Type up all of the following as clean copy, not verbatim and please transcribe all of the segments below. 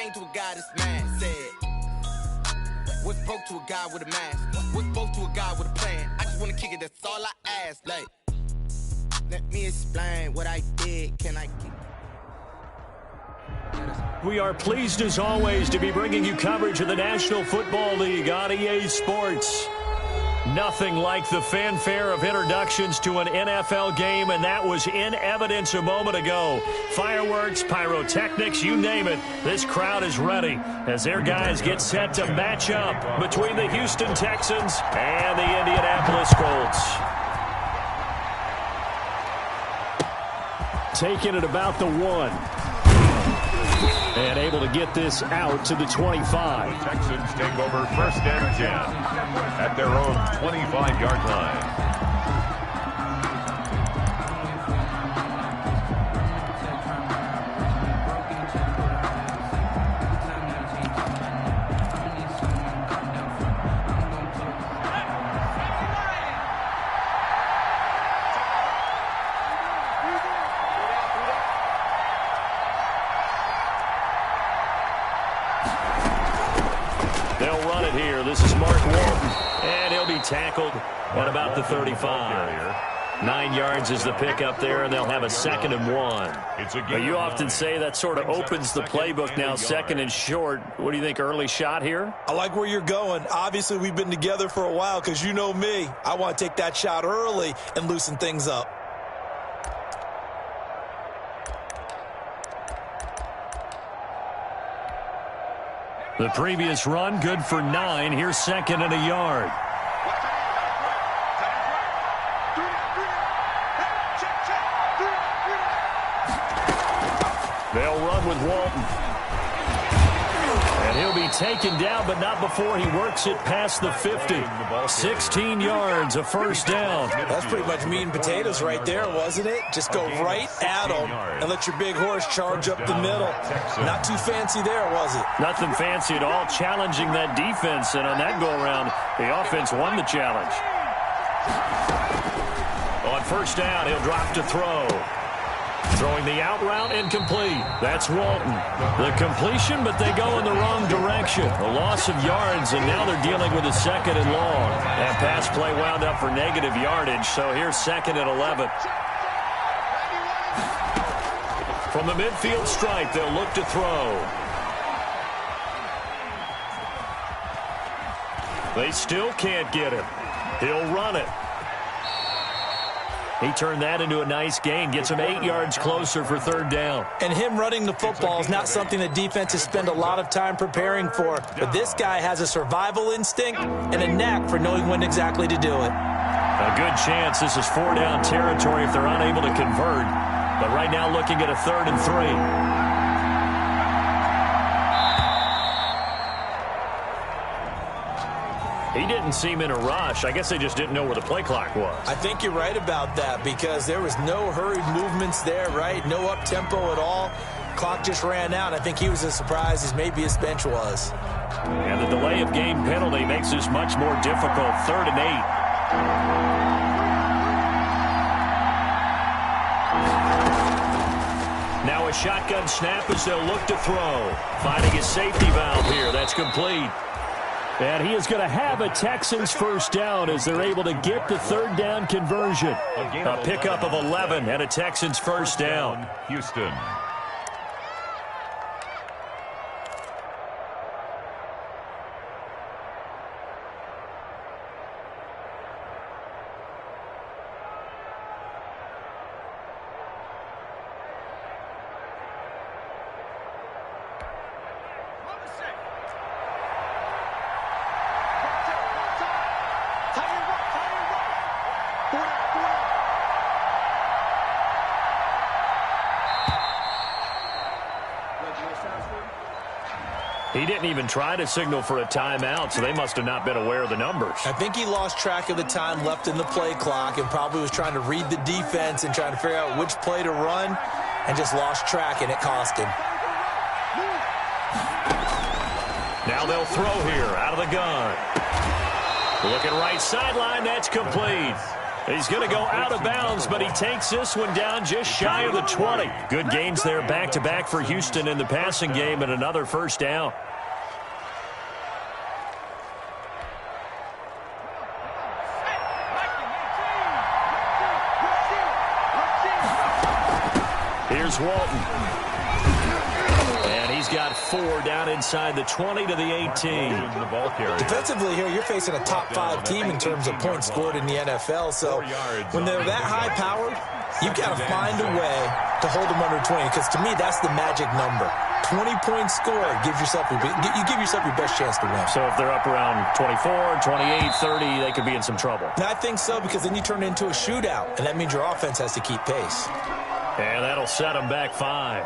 came to a guy this man said, what's broke to a guy with a mask? What's broke to a guy with a plan? I just wanna kick it, that's all I ask. Like, let me explain what I did. Can I get... We are pleased as always to be bringing you coverage of the National Football League on EA Sports. Nothing like the fanfare of introductions to an NFL game, and that was in evidence a moment ago. Fireworks, pyrotechnics, you name it. This crowd is ready as their guys get set to match up between the Houston Texans and the Indianapolis Colts. Taking it about the 1. And able to get this out to the 25. The Texans take over 1st and 10 at their own 25-yard line. Tackled at about the 35. 9 yards is the pickup there, and they'll have a 2nd and 1. But you often say that sort of opens the playbook now, 2nd and short. What do you think, early shot here? I like where you're going. Obviously, we've been together for a while because you know me. I want to take that shot early and loosen things up. The previous run, good for 9. Here's 2nd and a yard. They'll run with Walton. And he'll be taken down, but not before he works it past the 50. 16 yards, a 1st down. That's pretty much meat and potatoes right there, wasn't it? Just go right at him and let your big horse charge up the middle. Not too fancy there, was it? Nothing fancy at all, challenging that defense. And on that go-around, the offense won the challenge. On 1st down, he'll drop to throw. Throwing the out route, incomplete. That's Walton. The completion, but they go in the wrong direction. A loss of yards, and now they're dealing with a 2nd and long. That pass play wound up for negative yardage, so here's 2nd and 11. From the midfield stripe, they'll look to throw. They still can't get him. He'll run it. He turned that into a nice gain, gets him 8 yards closer for 3rd down. And him running the football is not something that defenses spend a lot of time preparing for. But this guy has a survival instinct and a knack for knowing when exactly to do it. A good chance this is 4-down territory if they're unable to convert. But right now looking at a 3rd and 3. He didn't seem in a rush. I guess they just didn't know where the play clock was. I think you're right about that because there was no hurried movements there, right? No up-tempo at all. Clock just ran out. I think he was as surprised as maybe his bench was. And the delay of game penalty makes this much more difficult. 3rd and 8. Now a shotgun snap as they'll look to throw. Finding his safety valve here. That's complete. And he is going to have a Texans 1st down as they're able to get the 3rd down conversion. A pickup of 11 and a Texans 1st down. Houston. He didn't even try to signal for a timeout, so they must have not been aware of the numbers. I think he lost track of the time left in the play clock and probably was trying to read the defense and trying to figure out which play to run and just lost track, and it cost him. Now they'll throw here out of the gun. Looking right sideline, that's complete. He's going to go out of bounds, but he takes this one down just shy of the 20. Good gains there back-to-back for Houston in the passing game and another first down. Here's Walton. And he's got 4 down inside the 20 to the 18. Defensively here, you're facing a top 5 team in terms of points scored in the NFL. So when they're that high-powered, you've got to find a way to hold them under 20. Because to me, that's the magic number. 20 points scored. You give yourself your best chance to win. So if they're up around 24, 28, 30, they could be in some trouble. And I think so, because then you turn it into a shootout. And that means your offense has to keep pace. And that'll set them back 5.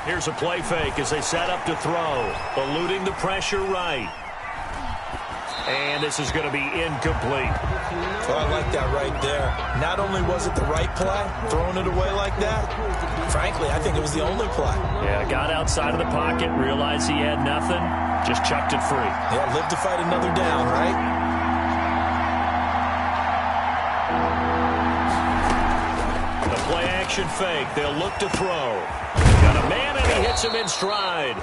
Here's a play fake as they set up to throw. Eluding the pressure right. And this is going to be incomplete. Well, I like that right there. Not only was it the right play, throwing it away like that, frankly, I think it was the only play. Yeah, got outside of the pocket, realized he had nothing, just chucked it free. Yeah, live to fight another down, right? The play-action fake. They'll look to throw. Got a man, and he hits him in stride.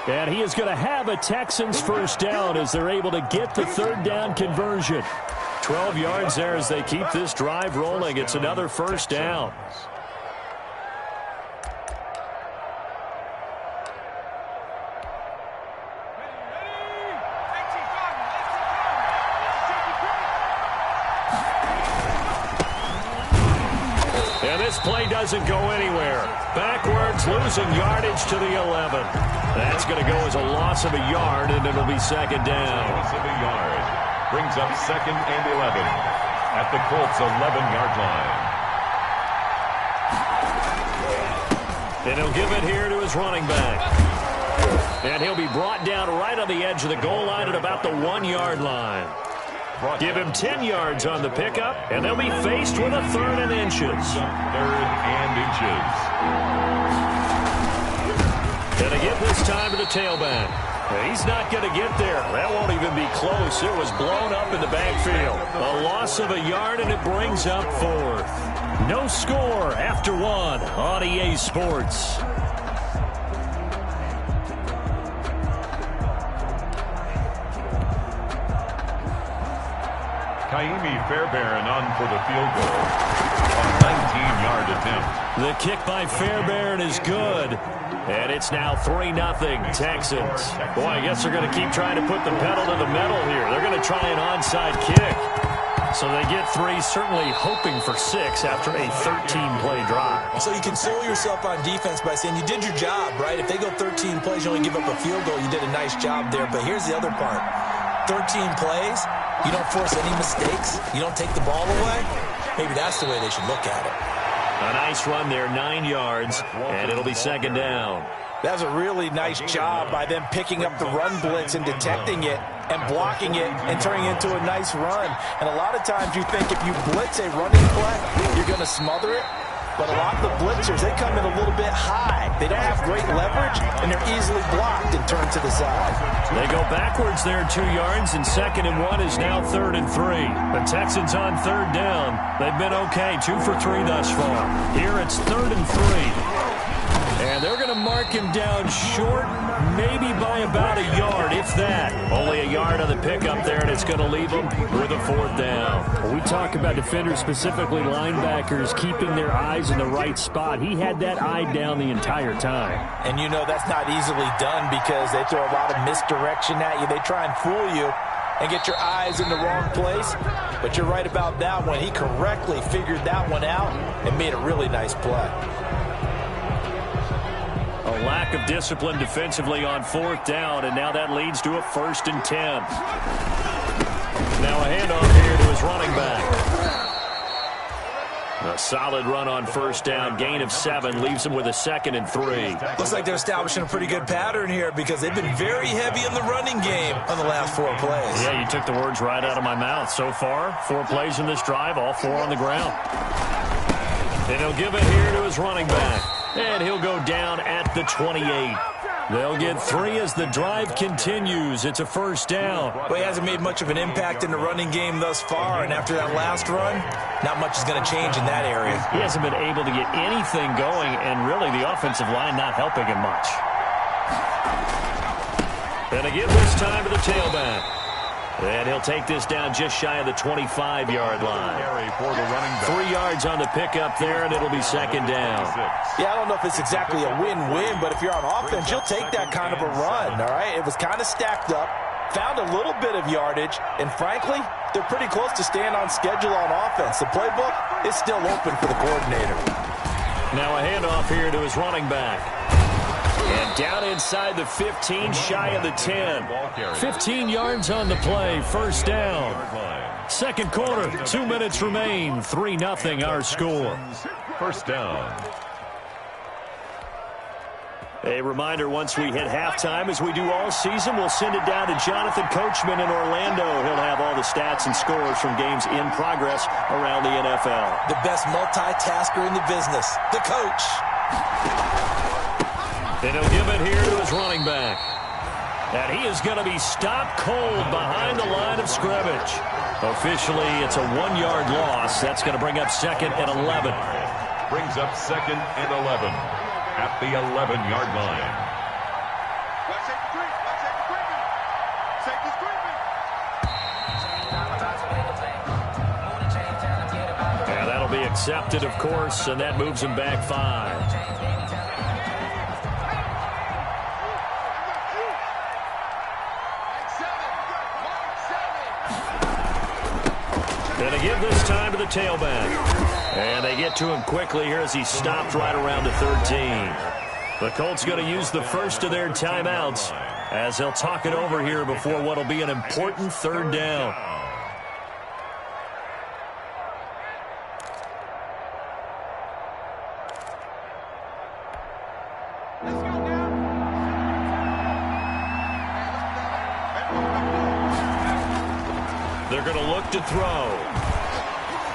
And he is going to have a Texans first down as they're able to get the third down conversion. 12 yards there as they keep this drive rolling. It's another first down. And this play doesn't go anywhere. Backwards, losing yardage to the 11. That's going to go as a loss of a yard, and it'll be second down. Loss of a yard. Brings up 2nd and 11 at the Colts' 11-yard line. And he'll give it here to his running back. And he'll be brought down right on the edge of the goal line at about the 1-yard line. Give him 10 yards on the pickup, and they'll be faced with a 3rd and inches. 3rd and inches. And again this time to the tailback. He's not going to get there. That won't even be close. It was blown up in the backfield. A loss of a yard, and it brings up 4th. No score after 1 on EA Sports. Kaimi Fairbairn on for the field goal. A 19-yard attempt. The kick by Fairbairn is good. And it's now 3-0 Texans. Boy, I guess they're going to keep trying to put the pedal to the metal here. They're going to try an onside kick. So they get 3, certainly hoping for 6 after a 13-play drive. So you console yourself on defense by saying you did your job, right? If they go 13 plays, you only give up a field goal, you did a nice job there. But here's the other part. 13 plays, you don't force any mistakes, you don't take the ball away. Maybe that's the way they should look at it. A nice run there, 9 yards, and it'll be second down. That's a really nice job by them picking up the run blitz and detecting it and blocking it and turning it into a nice run. And a lot of times you think if you blitz a running play, you're going to smother it. But a lot of the blitzers, they come in a little bit high. They don't have great leverage, and they're easily blocked and turned to the side. They go backwards there 2 yards, and 2nd and 1 is now 3rd and 3. The Texans on 3rd down. They've been okay, 2 for 3 thus far. Here it's 3rd and 3. And they're going to mark him down short, maybe by about a yard, if that. Only a yard on the pickup there, and it's going to leave them with a 4th down. When we talk about defenders, specifically linebackers, keeping their eyes in the right spot. He had that eye down the entire time. And you know that's not easily done because they throw a lot of misdirection at you. They try and fool you and get your eyes in the wrong place. But you're right about that one. He correctly figured that one out and made a really nice play. A lack of discipline defensively on 4th down, and now that leads to a 1st and 10. Now a handoff here to his running back. A solid run on first down. Gain of 7 leaves them with a 2nd and 3. Looks like they're establishing a pretty good pattern here because they've been very heavy in the running game on the last 4 plays. Yeah, you took the words right out of my mouth. So far, 4 plays in this drive, all 4 on the ground. And he'll give it here to his running back. And he'll go down at the 28. They'll get 3 as the drive continues. It's a first down. Well, he hasn't made much of an impact in the running game thus far, and after that last run, not much is going to change in that area. He hasn't been able to get anything going, and really the offensive line not helping him much. And they give this time to the tailback. And he'll take this down just shy of the 25-yard line. 3 yards on the pickup there, and it'll be 2nd down. Yeah, I don't know if it's exactly a win-win, but if you're on offense, you'll take that kind of a run, all right? It was kind of stacked up, found a little bit of yardage, and frankly, they're pretty close to staying on schedule on offense. The playbook is still open for the coordinator. Now a handoff here to his running back. And down inside the 15, shy of the 10. 15 yards on the play, first down. Second quarter, 2 minutes remain, 3-0 our score. First down. A reminder, once we hit halftime, as we do all season, we'll send it down to Jonathan Coachman in Orlando. He'll have all the stats and scores from games in progress around the NFL. The best multitasker in the business, the coach. And he'll give it here to his running back. And he is going to be stopped cold behind the line of scrimmage. Officially, it's a 1-yard loss. That's going to bring up 2nd and 11. Brings up 2nd and 11 at the 11-yard line. Yeah, that'll be accepted, of course, and that moves him back 5. And they give this time to the tailback. And they get to him quickly here as he stopped right around the 13. The Colts going to use the first of their timeouts as they'll talk it over here before what will be an important 3rd down. They're going to look to throw.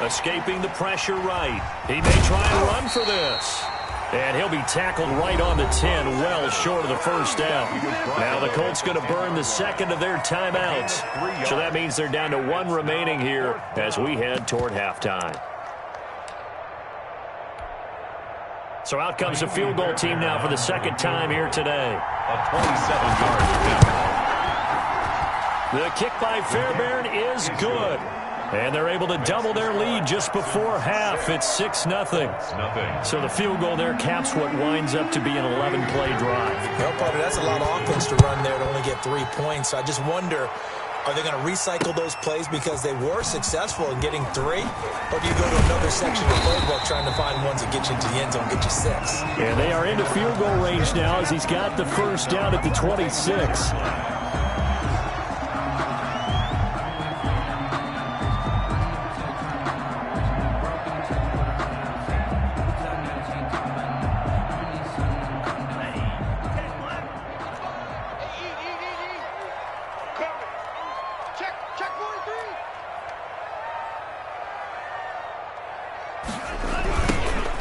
Escaping the pressure right. He may try and run for this. And he'll be tackled right on the 10, well short of the first down. Now the Colts going to burn the 2nd of their timeouts. So that means they're down to 1 remaining here as we head toward halftime. So out comes the field goal team now for the 2nd time here today. A 27-yard attempt. The kick by Fairbairn is good. And they're able to double their lead just before half. It's 6-0. So the field goal there caps what winds up to be an 11-play drive. Well, Potter, that's a lot of offense to run there to only get 3 points. So I just wonder, are they going to recycle those plays because they were successful in getting 3? Or do you go to another section of the playbook trying to find ones that get you into the end zone, get you 6? And they are into field goal range now as he's got the first down at the 26.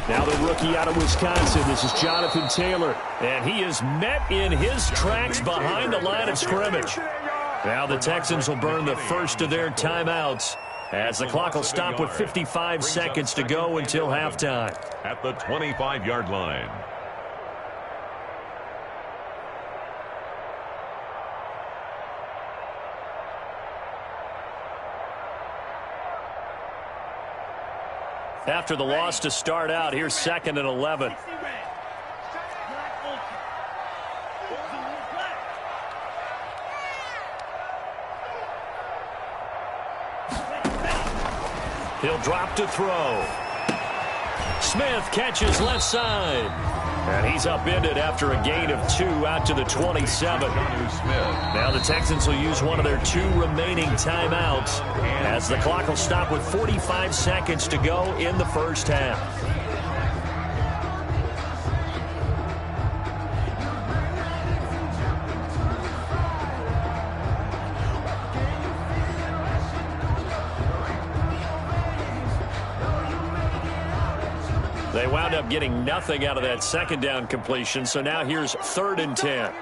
Now the rookie out of Wisconsin, this is Jonathan Taylor, and he is met in his tracks behind the line of scrimmage. Now the Texans will burn the first of their timeouts as the clock will stop with 55 seconds to go until halftime. At the 25-yard line. After the loss to start out, here's 2nd and 11. He'll drop to throw. Smith catches left side. And he's upended after a gain of 2 out to the 27. Now the Texans will use one of their 2 remaining timeouts as the clock will stop with 45 seconds to go in the first half. They wound up getting nothing out of that second down completion, so now here's 3rd and 10.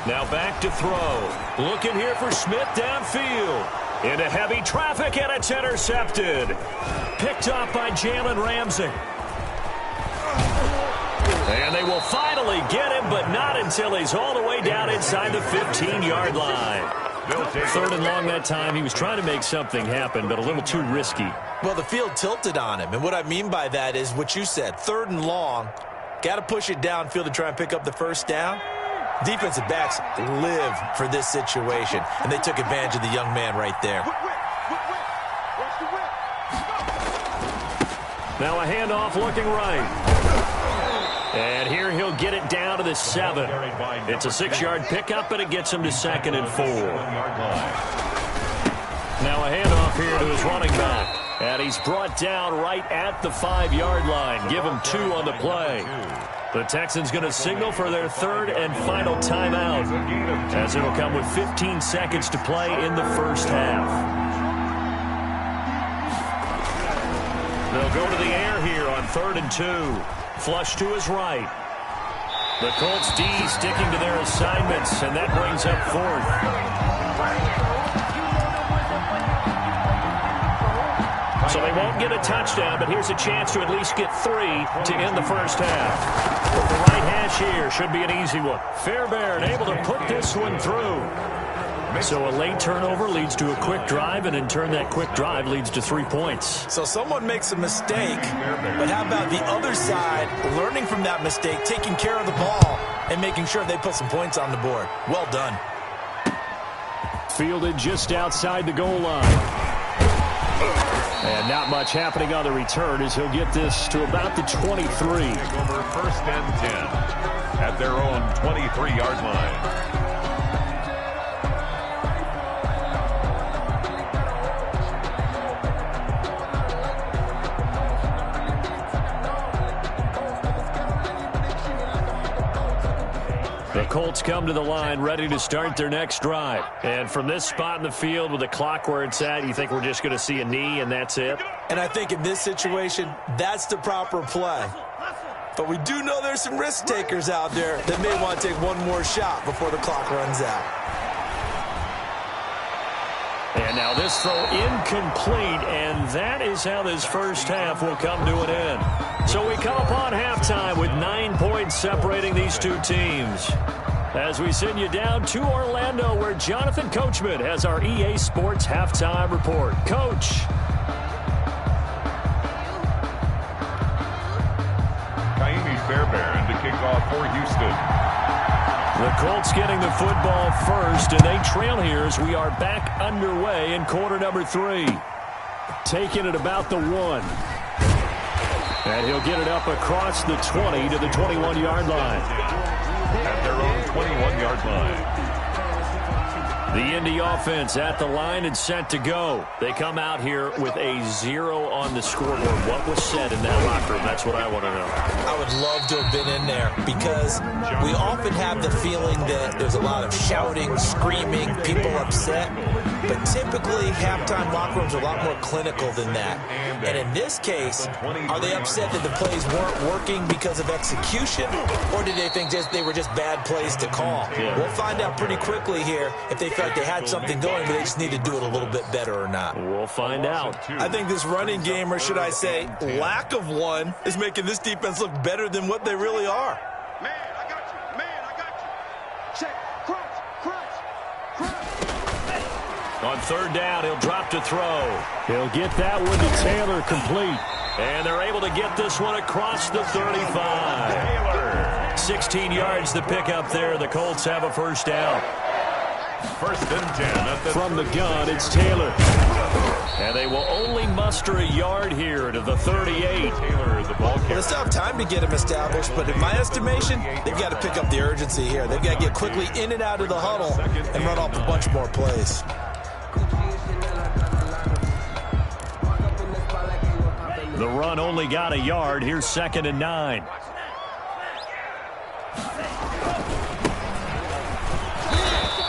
Now back to throw. Looking here for Smith downfield. Into heavy traffic, and it's intercepted. Picked off by Jalen Ramsey. And they will finally get him, but not until he's all the way down inside the 15-yard line. 3rd and long that time. He was trying to make something happen, but a little too risky. Well, the field tilted on him, and what I mean by that is what you said. 3rd and long, got to push it downfield to try and pick up the first down. Defensive backs live for this situation, and they took advantage of the young man right there. Now a handoff looking right. And here he'll get it down to the 7. It's a 6-yard pickup, and it gets him to 2nd and 4. Now a handoff here to his running back. And he's brought down right at the 5-yard line. Give him 2 on the play. The Texans going to signal for their 3rd and final timeout, as it'll come with 15 seconds to play in the first half. They'll go to the air here on 3rd and 2. Flush to his right. The Colts D sticking to their assignments, and that brings up 4th. So they won't get a touchdown, but here's a chance to at least get 3 to end the first half. But the right hash here should be an easy one. Fairbairn able to put this one through. So a late turnover leads to a quick drive, and in turn that quick drive leads to 3 points. So someone makes a mistake, but how about the other side learning from that mistake, taking care of the ball, and making sure they put some points on the board? Well done. Fielded just outside the goal line. And not much happening on the return as he'll get this to about the 23. Over 1st and 10 at their own 23-yard line. The Colts come to the line ready to start their next drive. And from this spot in the field with the clock where it's at, you think we're just going to see a knee and that's it? And I think in this situation, that's the proper play. But we do know there's some risk takers out there that may want to take one more shot before the clock runs out. And now this throw incomplete, and that is how this first half will come to an end. So we come upon halftime with 9 points separating these two teams. As we send you down to Orlando, where Jonathan Coachman has our EA Sports halftime report. Coach. Fairbairn to kick off for Houston. The Colts getting the football first, and they trail here as we are back underway in quarter number 3. Taking it about the 1. And he'll get it up across the 20 to the 21-yard line. At their own 21-yard line. The Indy offense at the line and set to go. They come out here with a 0 on the scoreboard. What was said in that locker room? That's what I want to know. I would love to have been in there because we often have the feeling that there's a lot of shouting, screaming, people upset. But typically, halftime locker rooms are a lot more clinical than that. And in this case, are they upset that the plays weren't working because of execution? Or did they think they were just bad plays to call? Yeah. We'll find out pretty quickly here if they felt like they had something going, but they just need to do it a little bit better or not. We'll find out. I think this running game, or should I say lack of one, is making this defense look better than what they really are. Man, I got you. Man, I got you. Check. Crunch. On third down, he'll drop to throw. He'll get that one to Taylor complete. And they're able to get this one across the 35. Taylor. 16 yards the pickup there. The Colts have a first down. First and 10. From the gun, it's Taylor. And they will only muster a yard here to the 38. Taylor, the ball carrier. They still have time to get him established, but in my estimation, they've got to pick up the urgency here. They've got to get quickly in and out of the huddle and run off a bunch more plays. The run only got a yard. Here's 2nd and 9.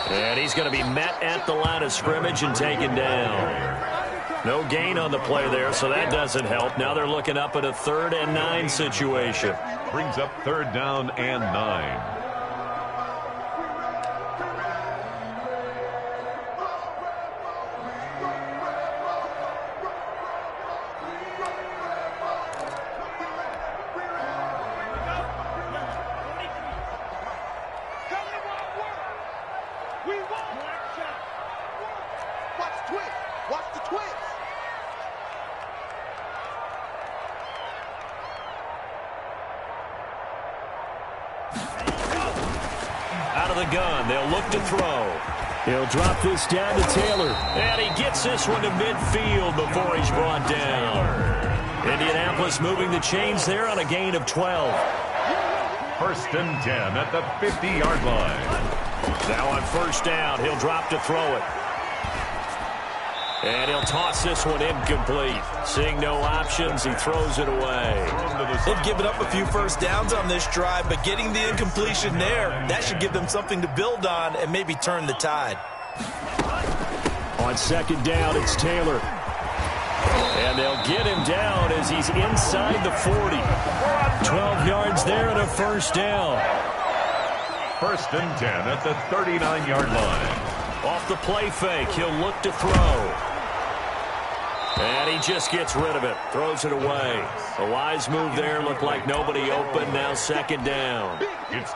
And he's going to be met at the line of scrimmage and taken down. No gain on the play there, so that doesn't help. Now they're looking up at a 3rd and 9 situation. Brings up 3rd down and 9. Out of the gun, they'll look to throw. He'll drop this down to Taylor. And he gets this one to midfield before he's brought down. Indianapolis moving the chains there on a gain of 12. First and 10 at the 50-yard line. Now on first down, he'll drop to throw it. And he'll toss this one incomplete. Seeing no options, he throws it away. They've given up a few first downs on this drive, but getting the incompletion there, that should give them something to build on and maybe turn the tide. On 2nd down, it's Taylor. And they'll get him down as he's inside the 40. 12 yards there and a first down. First and 10 at the 39-yard line. Off the play fake, he'll look to throw. And he just gets rid of it, throws it away. A wise move there, looked like nobody open, now 2nd down.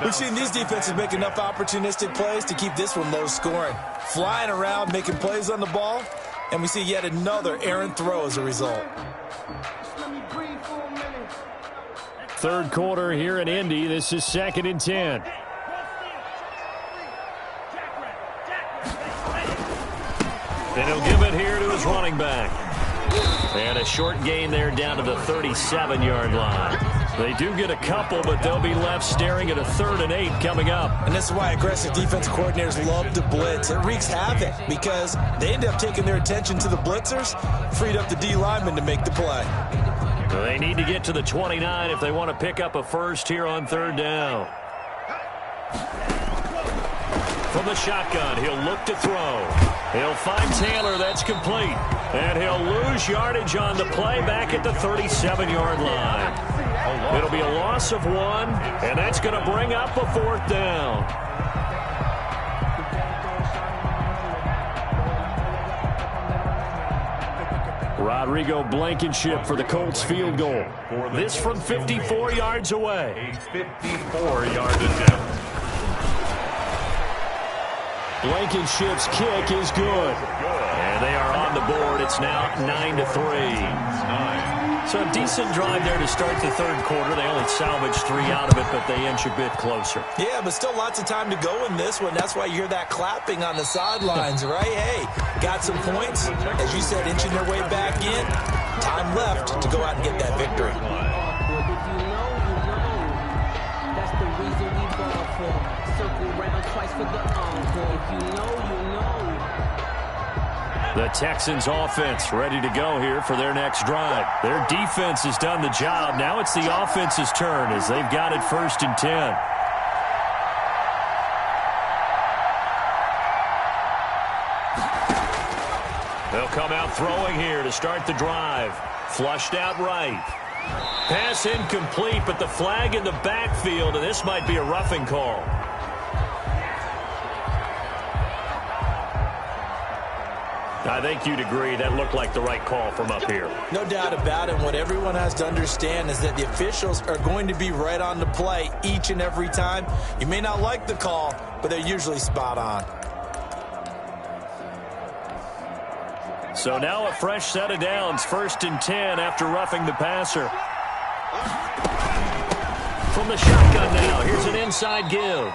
We've seen these defenses make enough opportunistic plays to keep this one low scoring. Flying around, making plays on the ball, and we see yet another errant throw as a result. 3rd quarter here in Indy. This is 2nd and 10. And he'll give it here to his running back. And a short gain there down to the 37-yard line. They do get a couple, but they'll be left staring at a 3rd and 8 coming up. And this is why aggressive defensive coordinators love to blitz. It wreaks havoc because they end up taking their attention to the blitzers, freed up the D lineman to make the play. They need to get to the 29 if they want to pick up a first here on 3rd down. From the shotgun, he'll look to throw. He'll find Taylor. That's complete. And he'll lose yardage on the play back at the 37-yard line. It'll be a loss of 1, and that's going to bring up a 4th down. Rodrigo Blankenship for the Colts field goal. This from 54 yards away. A 54-yard attempt. Blankenship's kick is good. And they are on the board. It's now 9-3. So a decent drive there to start the 3rd quarter. They only salvaged 3 out of it, but they inch a bit closer. Yeah, but still lots of time to go in this one. That's why you hear that clapping on the sidelines, right? Hey, got some points. As you said, inching their way back in. Time left to go out and get that victory. That's the reason we ball for. Circle round twice for the encore. If you know, you know. The Texans offense ready to go here for their next drive. Their defense has done the job. Now it's the offense's turn as they've got it 1st and 10. They'll come out throwing here to start the drive. Flushed out right. Pass incomplete, but the flag in the backfield, and this might be a roughing call. I think you'd agree that looked like the right call from up here. No doubt about it. What everyone has to understand is that the officials are going to be right on the play each and every time. You may not like the call, but they're usually spot on. So now a fresh set of downs, 1st and 10 after roughing the passer. From the shotgun now. Here's an inside give.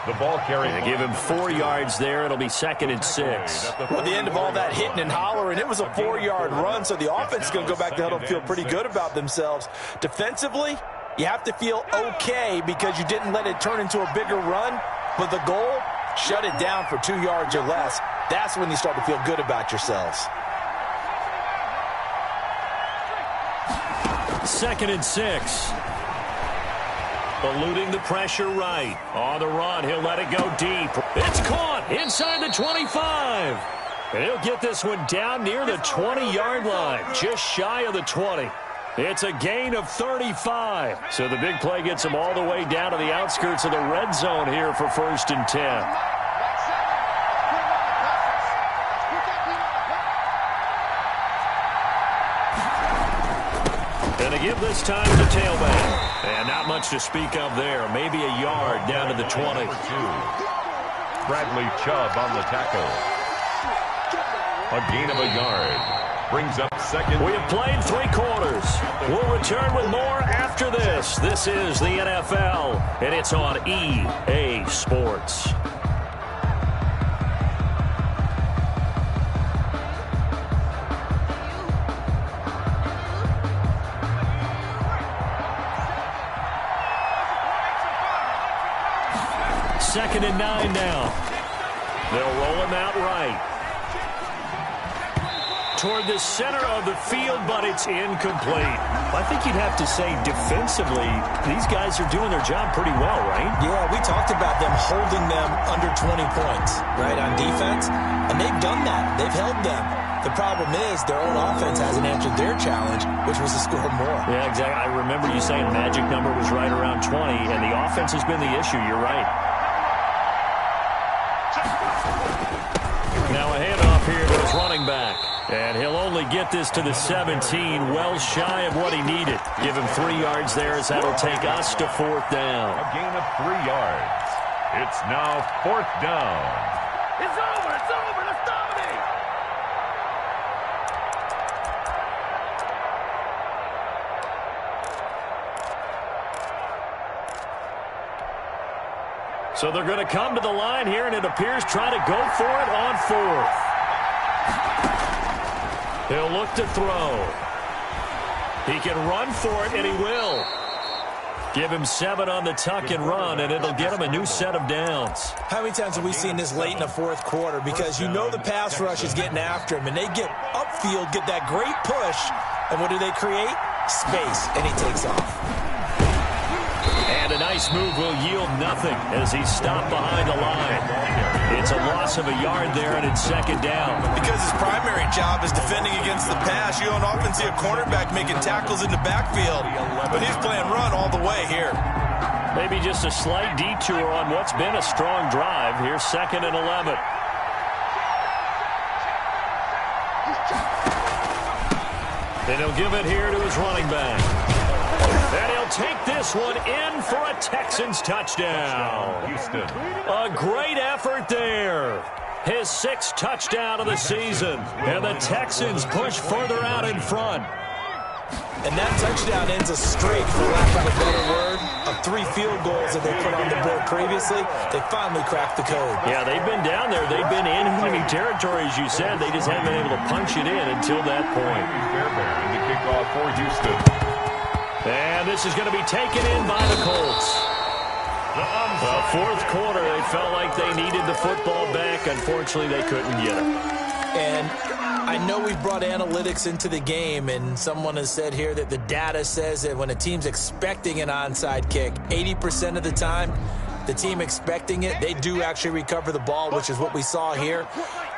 The ball carrier. They give him 4 yards there. It'll be 2nd and 6. Well, at the end of all that hitting and hollering, it was a 4-yard run, so the offense is going to go back to huddle and feel pretty good about themselves. Defensively, you have to feel okay because you didn't let it turn into a bigger run, but the goal, shut it down for 2 yards or less. That's when you start to feel good about yourselves. 2nd and 6. Eluding the pressure right. On the run, he'll let it go deep. It's caught inside the 25. And he'll get this one down near the 20-yard line, just shy of the 20. It's a gain of 35. So the big play gets him all the way down to the outskirts of the red zone here for 1st and 10. And they give this time to tailback. And not much to speak of there. Maybe a yard down to the 20. Bradley Chubb on the tackle. A gain of a yard. Brings up 2nd. We have played 3 quarters. We'll return with more after this. This is the NFL, and it's on EA Sports. Second and 9 now. They'll roll him out right. Toward the center of the field, but it's incomplete. I think you'd have to say defensively, these guys are doing their job pretty well, right? Yeah, we talked about them holding them under 20 points, right, on defense, and they've done that. They've held them. The problem is their own offense hasn't answered their challenge, which was to score more. Yeah, exactly. I remember you saying magic number was right around 20, and the offense has been the issue. You're right. Now a handoff here to his running back. And he'll only get this to the 17, well shy of what he needed. Give him 3 yards there as that'll take us to 4th down. A gain of 3 yards. It's now 4th down. It's over. It's over. Let's dominate. So they're going to come to the line here, and it appears try to go for it on 4th. He'll look to throw. He can run for it, and he will. Give him 7 on the tuck and run, and it'll get him a new set of downs. How many times have we seen this late in the 4th quarter? Because you know the pass rush is getting after him, and they get upfield, get that great push, and what do they create? Space, and he takes off. And a nice move will yield nothing as he's stopped behind the line. It's a loss of a yard there, and it's 2nd down. Because his primary job is defending against the pass, you don't often see a cornerback making tackles in the backfield. But he's playing run all the way here. Maybe just a slight detour on what's been a strong drive. Here's 2nd and 11. And he'll give it here to his running back. And he'll take this one in for a Texans touchdown. Houston. A great effort there. His 6th touchdown of the season. And the Texans push further out in front. And that touchdown ends a streak, for lack of a better word, of 3 field goals that they put on the board previously. They finally cracked the code. Yeah, they've been down there. They've been in enemy territory, as you said. They just haven't been able to punch it in until that point. Fairbairn in the kickoff for Houston. And this is going to be taken in by the Colts. The 4th quarter, they felt like they needed the football back. Unfortunately, they couldn't get it. And I know we've brought analytics into the game, and someone has said here that the data says that when a team's expecting an onside kick, 80% of the time, the team expecting it, they do actually recover the ball, which is what we saw here.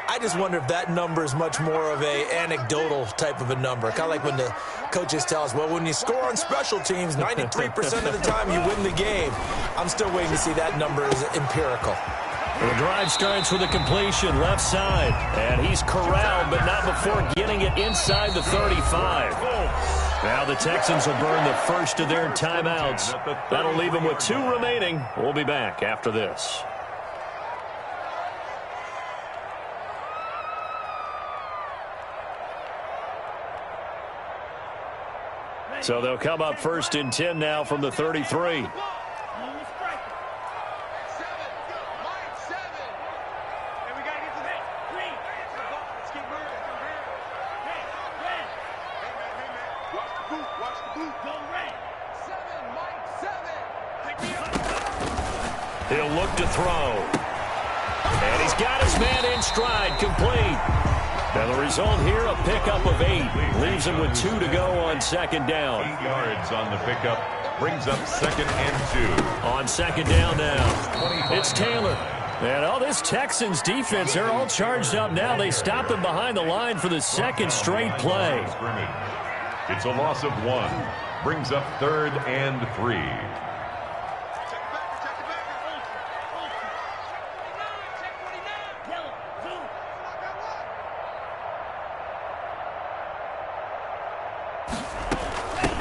I just wonder if that number is much more of a anecdotal type of a number. Kind of like when the coaches tell us, well, when you score on special teams, 93% of the time you win the game. I'm still waiting to see that number as empirical. The drive starts with a completion left side, and he's corralled, but not before getting it inside the 35. Now the Texans will burn the first of their timeouts. That'll leave them with 2 remaining. We'll be back after this. So they'll come up 1st and 10 now from the 33. He'll look to throw. And he's got his man in stride, complete. Now the result here, a pickup of 8. Leaves him with 2 to go on 2nd down. 8 yards on the pickup. Brings up 2nd and 2. On 2nd down now. It's Taylor. And all this Texans defense, they're all charged up now. They stop him behind the line for the 2nd straight play. It's a loss of 1. Brings up 3rd and 3.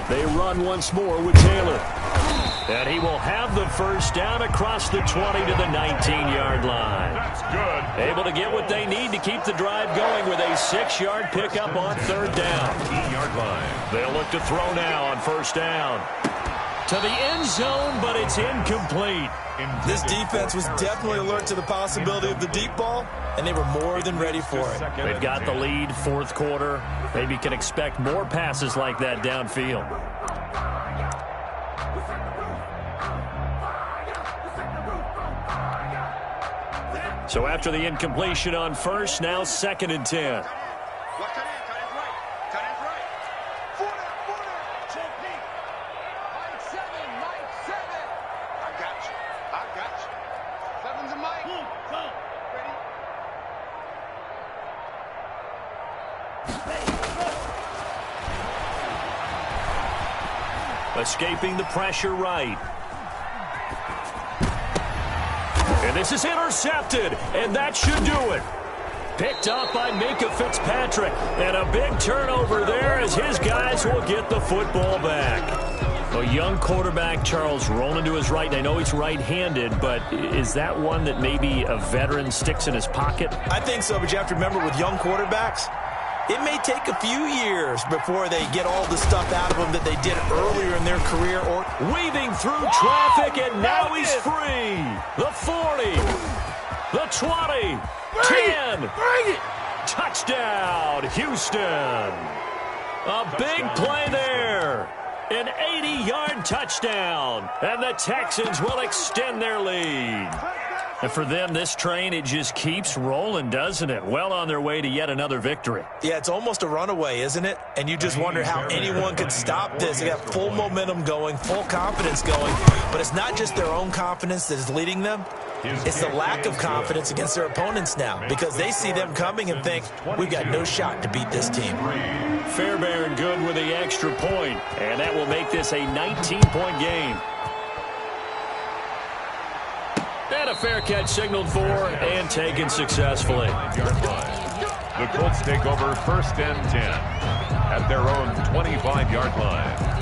They run once more with Taylor. And he will have the 1st down across the 20 to the 19-yard line. That's good. Able to get what they need to keep the drive going with a 6-yard pickup on 3rd down. 18-yard line. They'll look to throw now on 1st down. To the end zone, but it's incomplete. This defense was definitely alert to the possibility of the deep ball, and they were more than ready for it. They've got the lead, 4th quarter. Maybe can expect more passes like that downfield. So after the incompletion on 1st, now 2nd and 10. Escaping the pressure right. And this is intercepted, and that should do it. Picked up by Minka Fitzpatrick, and a big turnover there as his guys will get the football back. A young quarterback, Charles, rolling to his right. I know he's right-handed, but is that one that maybe a veteran sticks in his pocket? I think so, but you have to remember with young quarterbacks, it may take a few years before they get all the stuff out of them that they did earlier in their career. Or weaving through traffic, and now he's free. The 40, the 20, 10. Touchdown, Houston. A big play there. An 80-yard touchdown, and the Texans will extend their lead. And for them, this train, it just keeps rolling, doesn't it? Well on their way to yet another victory. Yeah, it's almost a runaway, isn't it? And you just wonder how anyone could stop this. They got full momentum going, full confidence going. But it's not just their own confidence that is leading them. It's the lack of confidence against their opponents now, because they see them coming and think, we've got no shot to beat this team. Fairbairn good with the extra point, and that will make this a 19-point game. And a fair catch signaled for and taken successfully. The Colts take over 1st and 10 at their own 25-yard line.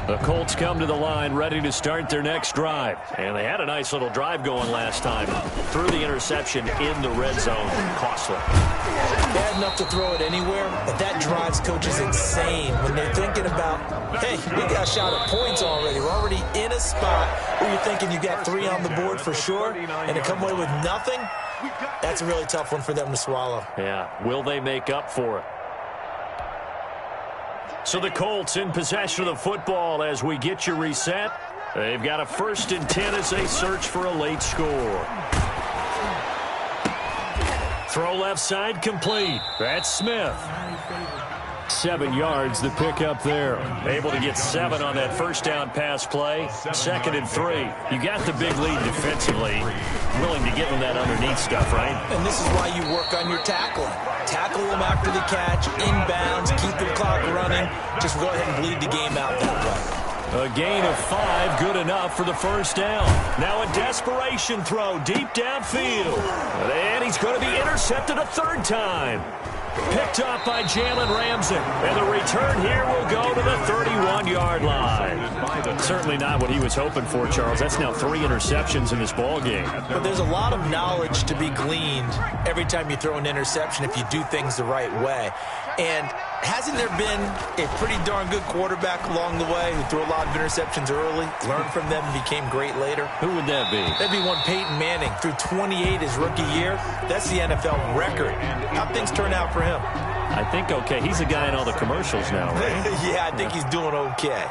The Colts come to the line ready to start their next drive. And they had a nice little drive going last time. Threw the interception in the red zone. Costly. Bad enough to throw it anywhere, but that drives coaches insane when they're thinking about, hey, we got a shot at points already. We're already in a spot where you're thinking you got 3 on the board for sure, and to come away with nothing, that's a really tough one for them to swallow. Yeah, will they make up for it? So the Colts in possession of the football as we get you reset. They've got a 1st and 10 as they search for a late score. Throw left side complete. That's Smith. 7 yards, the pickup there. Able to get 7 on that 1st down pass play. 2nd and 3. You got the big lead defensively. Willing to give them that underneath stuff, right? And this is why you work on your tackling. Tackle them after the catch, inbounds, keep the clock running. Just go ahead and bleed the game out that way. A gain of 5, good enough for the 1st down. Now a desperation throw deep downfield. And he's going to be intercepted a 3rd time. Picked up by Jalen Ramsey. And the return here will go to the 31-yard line. Certainly not what he was hoping for, Charles. That's now 3 interceptions in this ball game. But there's a lot of knowledge to be gleaned every time you throw an interception if you do things the right way. And hasn't there been a pretty darn good quarterback along the way who threw a lot of interceptions early, learned from them, and became great later? Who would that be? That'd be one Peyton Manning. Threw 28 his rookie year. That's the NFL record. How'd things turn out for him? I think okay. He's a guy in all the commercials now, right? Yeah, I think he's doing okay.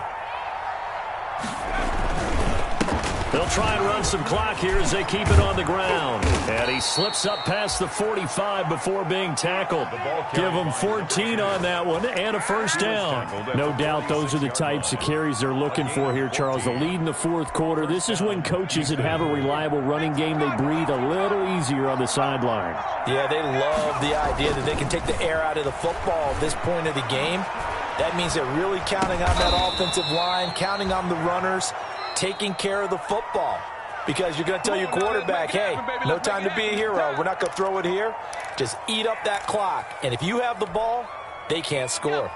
They'll try and run some clock here as they keep it on the ground. And he slips up past the 45 before being tackled. Give him 14 on that one and a first down. No doubt those are the types of carries they're looking for here, Charles. The lead in the fourth quarter. This is when coaches that have a reliable running game, they breathe a little easier on the sideline. Yeah, they love the idea that they can take the air out of the football at this point of the game. That means they're really counting on that offensive line, counting on the runners, taking care of the football, because you're going to tell your quarterback, hey, no time to be a hero. We're not going to throw it here. Just eat up that clock. And if you have the ball, they can't score.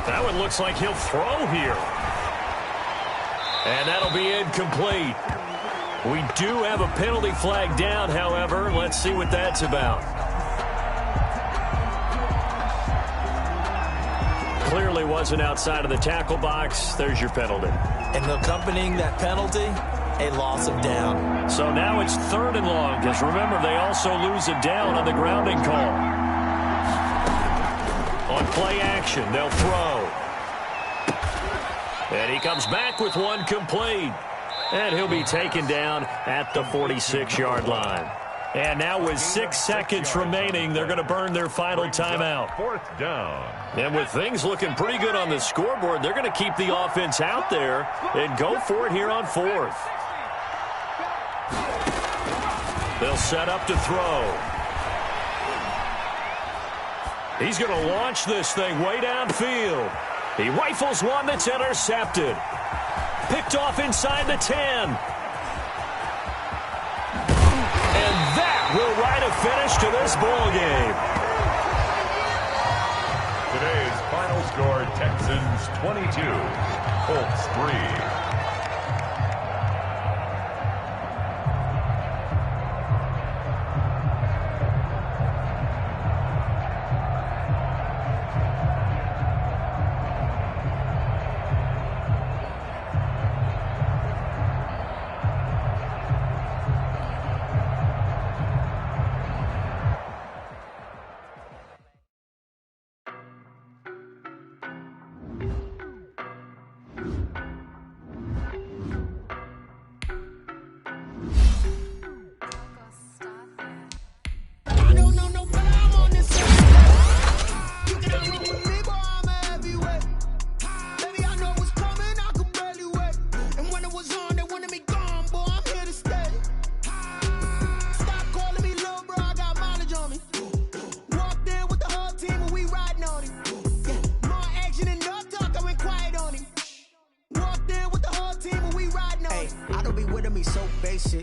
That one looks like he'll throw here. And that'll be incomplete. We do have a penalty flag down, however. Let's see what that's about. Clearly wasn't outside of the tackle box. There's your penalty. And accompanying that penalty, a loss of down. So now it's 3rd and long, because remember, they also lose a down on the grounding call. On play action, they'll throw. And he comes back with one complete. And he'll be taken down at the 46-yard line. And now with 6 seconds remaining, they're going to burn their final timeout. 4th down. And with things looking pretty good on the scoreboard, they're going to keep the offense out there and go for it here on 4th. They'll set up to throw. He's going to launch this thing way downfield. He rifles one that's intercepted. Picked off inside the 10. And that will write a finish to this ball game. Today's final score, Texans 22, Colts 3.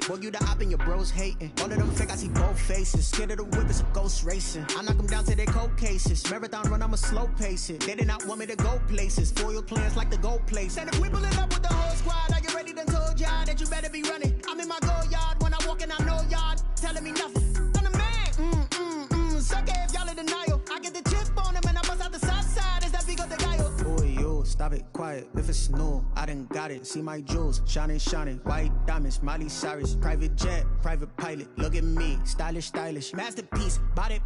Boy, you the op and your bros hating. All of them fake, I see both faces. Scared of the whip, it's a ghost racing. I knock them down to their cold cases. Marathon run, I'ma slow pace it. They did not want me to go places. Foil plans like the gold place. And if we pull it up with the whole squad, are you ready? Done told y'all that you better be running. I'm in my go yard when I walk in, I know y'all telling me nothing. I'm the man. Suck it if y'all in denial. I get the chip on him and I bust out the south side. Is that Vigo the guy? Boy, yo, stop it, quiet. If it's new, I done got it. See my jewels, shining, shining. White diamonds, Miley Cyrus. Private jet, private pilot. Look at me, stylish, stylish. Masterpiece, body,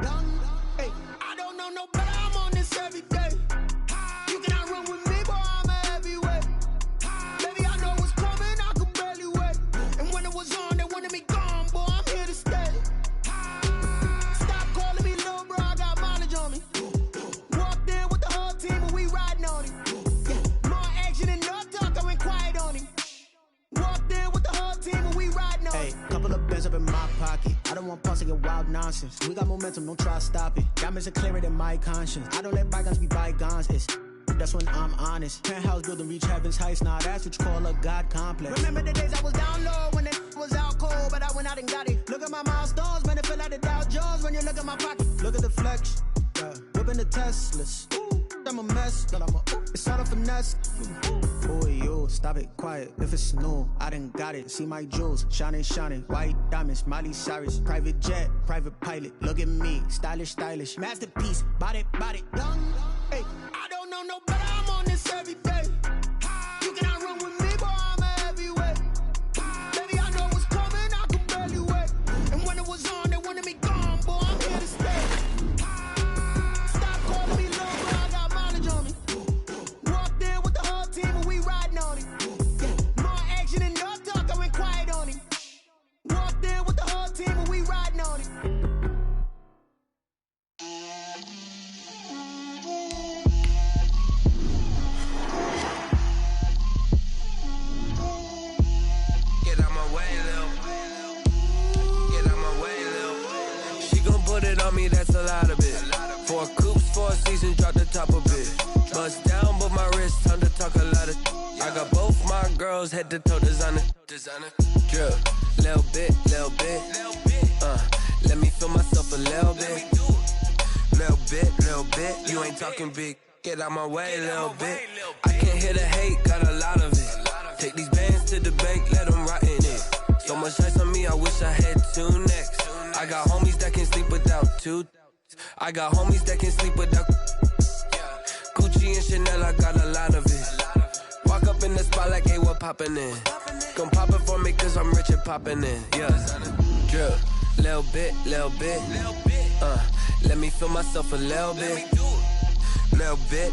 done. Hey, I don't know no better. I'm on this every day. You cannot run with me, boy. I'm a heavyweight. Baby, I know what's coming. I could barely wait. And when it was on, they wanted me gone, boy. I'm here to stay. Stop calling me little bro. I got mileage on me. Walked in with the whole team and we riding on him. Yeah, more action and no talk. I went quiet on him. Walked in with the whole team and we riding on him. Hey, couple of bands up in my pocket. I don't want want pause to get wild nonsense. We got momentum, don't try to stop it. Diamonds are clearer than my conscience. I don't let bygones be bygones. That's when I'm honest. Penthouse building, reach heaven's heights. Nah, that's what you call a God complex. Remember the days I was down low when it was out cold, but I went out and got it. Look at my milestones, man, it feel like the Dow Jones when you look at my pocket. Look at the flex, yeah. Whipping the Teslas. I'm a mess, but it's all a finesse. Oh, you, stop it, quiet. If it's new, I done got it. See my jewels, shining, shining. White diamonds, Miley Cyrus. Private jet, private pilot. Look at me, stylish, stylish. Masterpiece, body, young. Hey, I don't know no better. I'm on this every day. You cannot run with me, boy. I'm a heavyweight. Baby, I know what's coming. I could barely wait. And when it was on, they wanted me gone, boy. I'm here to stay. Stop calling me low, boy. I got mileage on me. Walked in with the whole team and we riding on it. More action and no talk. I went quiet on it. Walked in with the whole team and we riding on it. Put it on me, that's a lot of it. 4 coops, 4 seasons, drop the top of it. Bust down, but my wrist, time to talk a lot of. I got both my girls, head to toe designer. Drip, little bit. Let me feel myself a little bit. Little bit. You ain't talking big. Get out my way, little bit. I can't hear the hate, got a lot of it. Take these bands to the bank, let them rot in it. So much ice on me, I wish I had 2 necks. I got homies that can sleep without 2. I got homies that can sleep without Gucci and Chanel, I got a lot of it. Walk up in the spot like, hey, what poppin' in? Come pop it for me, cause I'm rich and poppin' in. Yeah, drip, little bit. Let me feel myself a little bit. Little bit.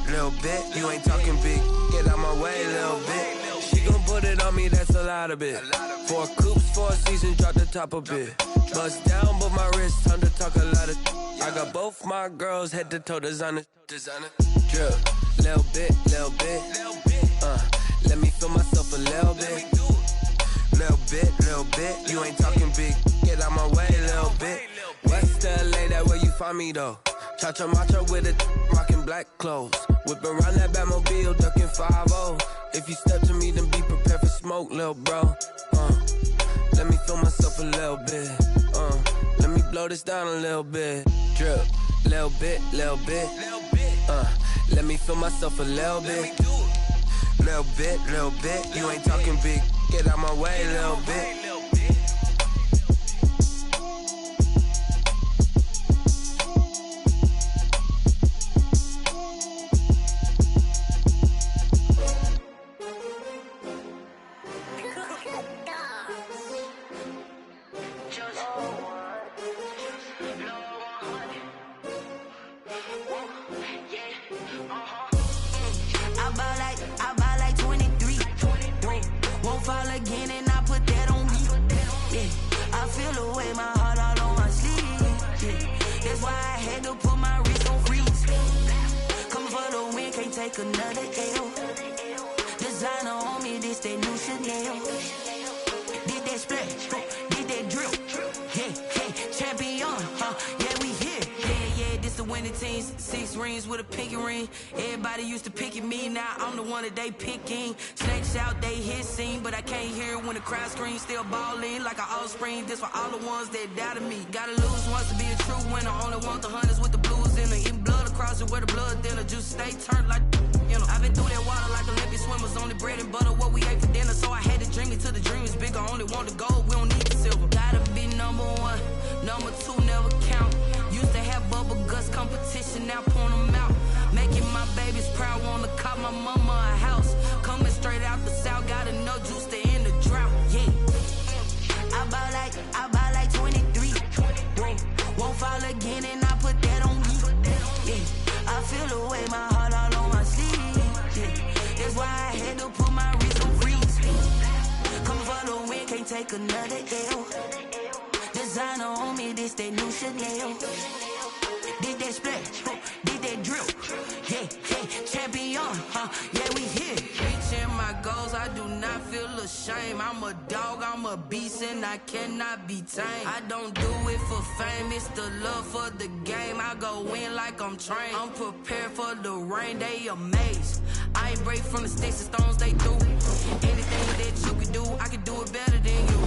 You ain't talking big. Get out my way, little bit. She gon' put it on me, that's a lot of it. 4 coops, 4 seasons, drop the top of it. Bust down, but my wrist, time to talk a lot of. I got both my girls, head to toe designer. Drip, little bit. Let me feel myself a little bit. Little bit. You ain't talking big. Get out my way, little bit. West LA, that where you find me though. Cha-cha matcha with a rockin' black clothes. Whip around that Batmobile, ducking 5-0. If you step to me, then be prepared for smoke, lil' bro. Let me feel myself a little bit. Let me blow this down a little bit. Drip, little bit. Let me feel myself a little bit. Little bit. You ain't talking big. Get out my way, little bit. I buy like 23. Won't fall again and I put that on me. Yeah, I feel the way, my heart all on my sleeve. Yeah, that's why I had to put my wrist on freeze. Coming for the win, can't take another L. Designer on me, this that new Chanel. Did that splash, did that drill. Yeah, champion, yeah, we here. Yeah, this the winning teams. 6 rings with a pinky ring. Everybody used to pick at me, now I'm the one that they picking. Snakes out, they hit scene, but I can't hear it when the crowd screams. Still ballin' like an offspring. This for all the ones that doubted me. Gotta lose once to be a true winner. Only want the hunters with the blues in it. Eating blood across it where the blood thinner. Juice stay turned like, you know. I've been through that water like Olympic swimmers. Only bread and butter, what we ate for dinner. So I had to dream it till the dream is bigger. Only want the gold, we don't need the silver. Gotta be number 1, number 2 never count. Used to have bubble guts competition, now point them out. Making my babies proud, wanna cop my mama a house. Coming straight out the south, gotta know juice to end the drought. Yeah, I buy like 23. Won't fall again and I put that on me. Yeah, I feel the way, my heart all on my sleeve. Yeah, that's why I had to put my wrist on freeze. Coming for the win, can't take another L. Designer on me, this that new Chanel. Did that splash, did that drill. Yeah, champion, yeah, we here. reaching my goals, I do not feel ashamed. I'm a dog, I'm a beast, and I cannot be tamed. I don't do it for fame, it's the love for the game. I go in like I'm trained. I'm prepared for the rain, they amazed. I ain't break from the sticks and stones they threw. Anything that you can do, I can do it better than you.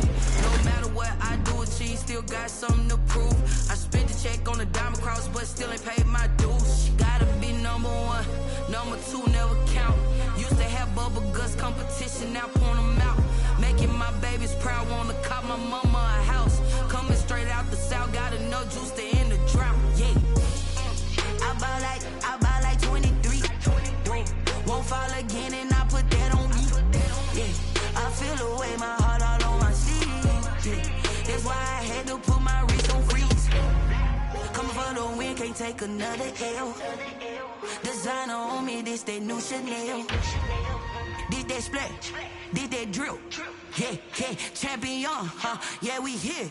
No matter what I do, achieve, still got something to prove. I spent the check on the diamond cross, but still ain't paid my dues. Gotta be number one, number two never count. Used to have bubble guts competition, now point them out. Making my babies proud, wanna cop my mama a house. Coming straight out the south, got enough juice to end the drought. Yeah, I buy like 23. Won't fall again, and I put that on me. Yeah, I feel the way, my heart all on my sleeve. Yeah, that's why I had to put my wrist on freeze. Coming for the win, can't take another L. Designer on me, this that new Chanel. Did that splash, did that drill. Yeah, yeah, champion, huh? Yeah, we here.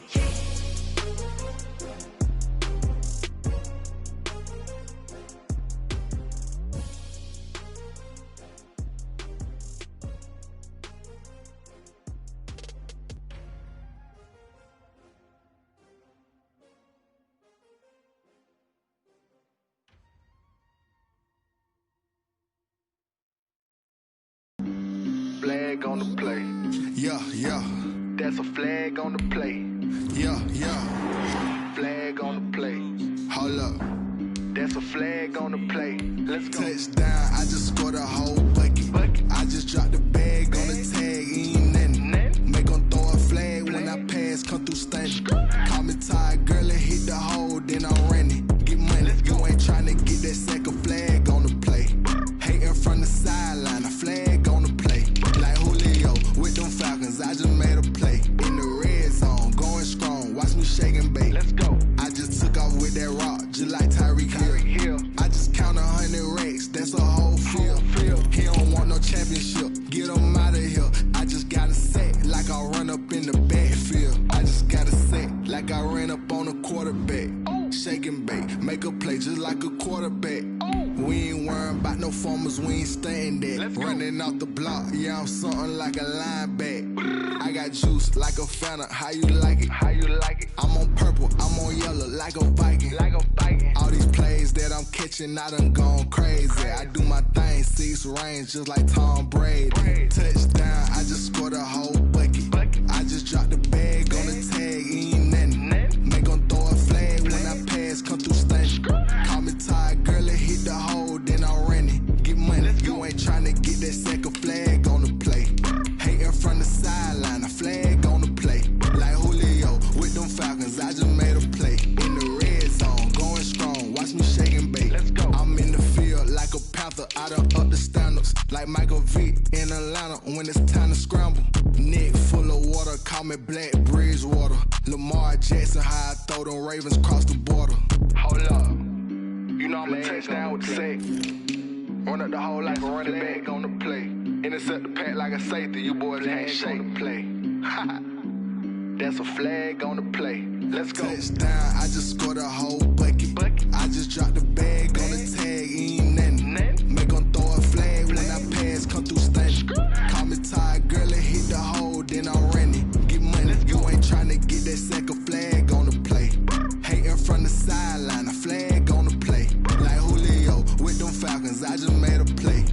Flag on the play. Yeah, yeah. That's a flag on the play. Yeah, yeah. Flag on the play. Hold up. That's a flag on the play. Let's go. Touchdown, I just scored a whole bucket. I just dropped the bag on the tag, ain't nothing. Make 'em throw a flag when I pass, come through stunning. Call me tired, girl, and hit the hole, then I'm running. Get money, you ain't tryna get that second flag on the play. Hating from the sideline, a flag on the play. Like Julio with them Falcons, I just made a play. In the red zone, going strong, watch me shake and bake. Let's go. I just took off with that rock, just like Tyreek Hill. I just count 100 racks, that's a whole field. He don't want no championship, get him out of here. I just gotta set like I run up in the backfield. I just gotta set like I ran up on a quarterback. Shake and bake, make a play just like a quarterback. We ain't worrying about no formers, we ain't staying there. Running off the block, yeah, I'm something like a linebacker. I got juice like a Fanta, how you like it? How you like it? I'm on purple, I'm on yellow, like a Viking. Like a Viking. All these plays that I'm catching, I done gone crazy. I do my thing, 6 range, just like Tom Brady. Touchdown, I just scored a whole bucket. I just dropped the bag on the tag, ain't nothing. Make 'em throw a flag when I pass, come through stunning. Call me tired, girl, and hit the hole, then I'm running. Get money, you ain't tryna get that second flag on the play. Hating from the sideline, a flag on the play. Like Julio with them Falcons, I just made a play. In the red zone, going strong, watch me shake and bake. Let's go. I'm in the field like a Panther, I done up the standards. Like Michael Vick in Atlanta when it's time to scramble. Neck full of water, call me Black Bridgewater. Lamar Jackson, how I throw them Ravens cross the border. Hold up. You know I'm a touchdown with the sack. Run up the hole like a running back on the play. Intercept the pack like a safety, you boys ain't shaking the play. That's a flag on the play. Let's go. Touchdown, I just scored a whole bucket. I just dropped the bag on the tag, ain't nothing. Make 'em throw a flag when I pass, come through stunning. Call me tired, girl, and hit the hole, then I'm running. Get money, you ain't tryna get that second flag on the play. Hating from the sideline, a flag on the play. Like Julio with them Falcons, I just made a play.